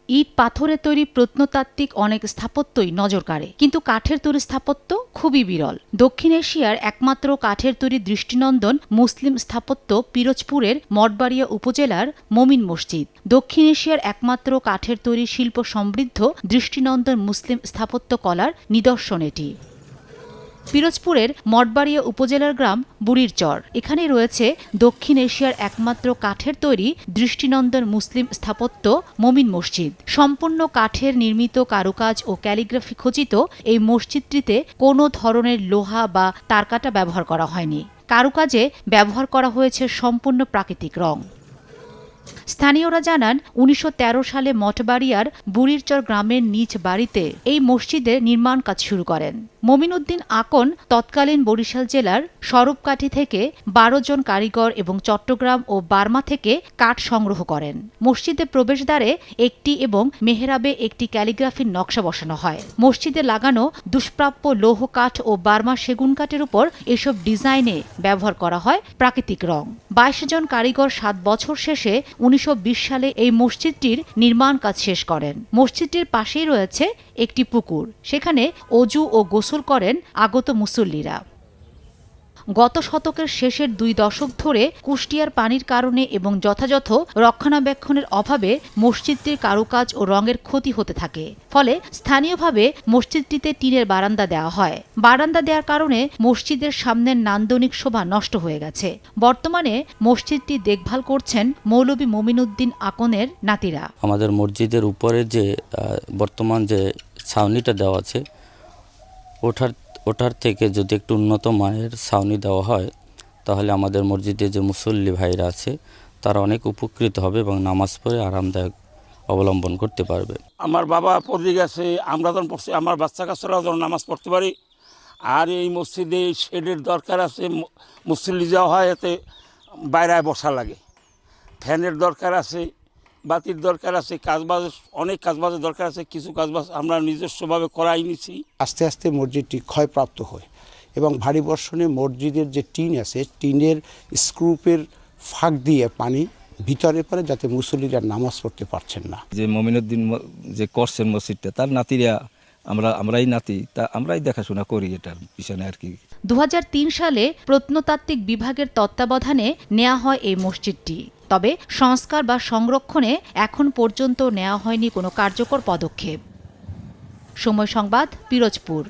ইট পাথরে তৈরি প্রত্নতাত্ত্বিক অনেক স্থাপত্যই নজর কাড়ে, কিন্তু কাঠের তৈরি স্থাপত্য খুবই বিরল। দক্ষিণ এশিয়ার একমাত্র কাঠের তৈরি দৃষ্টিনন্দন মুসলিম স্থাপত্য পিরোজপুরের মঠবাড়িয়া উপজেলার মমিন মসজিদ। দক্ষিণ এশিয়ার একমাত্র কাঠের তৈরি শিল্প সমৃদ্ধ দৃষ্টিনন্দন মুসলিম স্থাপত্য কলার নিদর্শন এটি। পিরোজপুরের মঠবাড়িয়া উপজেলার গ্রাম বুড়িরচর। এখানে রয়েছে দক্ষিণ এশিয়ার একমাত্র কাঠের তৈরি দৃষ্টিনন্দন মুসলিম স্থাপত্য মমিন মসজিদ। সম্পূর্ণ কাঠের নির্মিত কারুকাজ ও ক্যালিগ্রাফি খচিত এই মসজিদটিতে কোনো ধরনের লোহা বা তারকাটা ব্যবহার করা হয়নি। কারুকাজে ব্যবহার করা হয়েছে সম্পূর্ণ প্রাকৃতিক রং। স্থানীয়রা জানান, ১৯১৩ সালে মঠবাড়িয়ার বুড়িরচর গ্রামের নিজ বাড়িতে এই মসজিদের নির্মাণ কাজ শুরু করেন মমিন উদ্দিন আকন। তৎকালীন বরিশাল জেলার স্বরূপকাঠি থেকে ১২ জন কারিগর এবং চট্টগ্রাম ও বার্মা থেকে কাঠ সংগ্রহ করেন। মসজিদে প্রবেশদ্বারে একটি এবং মেহরাবে একটি ক্যালিগ্রাফির নকশা বসানো হয়। মসজিদে লাগানো দুষ্প্রাপ্য লৌহ কাঠ ও বার্মা সেগুন কাঠের উপর এসব ডিজাইনে ব্যবহার করা হয় প্রাকৃতিক রং। ২২ জন কারিগর ৭ বছর শেষে ১৯২০ সালে এই মসজিদটির নির্মাণ কাজ শেষ করেন। মসজিদটির পাশেই রয়েছে একটি পুকুর, সেখানে অজু ও গোসল করেন আগত মুসল্লিরা। গত শতকের শেষের ২ দশক ধরে কুষ্টিয়ার পানির কারণে এবং যথাযথ রক্ষণাবেক্ষণের অভাবে মসজিদটির কারুকাজ ও রঙের ক্ষতি হতে থাকে। ফলে স্থানীয়ভাবে মসজিদটিতে টিনের বারান্দা দেওয়া হয়। বারান্দা দেওয়ার কারণে মসজিদের সামনের নান্দনিক শোভা নষ্ট হয়ে গেছে। বর্তমানে মসজিদটি দেখভাল করছেন মৌলভী মমিন উদ্দিন আকনের নাতিরা। আমাদের মসজিদের উপরে যে বর্তমান যে ছাউনিটা দেওয়া আছে, ওঠার থেকে যদি একটু উন্নত মানের ছাউনি দেওয়া হয়, তাহলে আমাদের মসজিদে যে মুসল্লি ভাইরা আছে তারা অনেক উপকৃত হবে এবং নামাজ পড়ে আরামদায়ক অবলম্বন করতে পারবে। আমার বাবা পড়ে গেছে, আমরা যখন পড়ছি, আমার বাচ্চা কাচ্চারাও যেন নামাজ পড়তে পারি। আর এই মসজিদে শেডের দরকার আছে, মুসল্লি যাওয়া হয় এতে বাইরে বসা লাগে, ফ্যানের দরকার আছে, বাতির দরকার আছে, কাজবাজ অনেক কাজবাজের দরকার আছে। কিছু কাজবাজ আমরা নিজস্বভাবে করাই নিছি। আস্তে আস্তে মসজিদটি ক্ষয়প্রাপ্ত হয় এবং ভারী বর্ষণে মসজিদের যে টিন আছে, টিনের স্ক্রুপের ফাঁক দিয়ে পানি ভিতরে পড়ে, যাতে মুসল্লিরা নামাজ পড়তে পারছেন না। যে মমিনুদ্দিন যে করছেন মসজিদটা, তার নাতিরা আমরাই নাতি, তা আমরাই দেখাশোনা করি এটার পিছনে আর কি। ২০০৩ সালে প্রত্নতাত্ত্বিক বিভাগের তত্ত্বাবধানে নেওয়া হয় এই মসজিদটি। তবে সংস্কার বা সংরক্ষণে এখন পর্যন্ত নেওয়া হয়নি কোনো কার্যকর পদক্ষেপ। সময় সংবাদ, পিরোজপুর।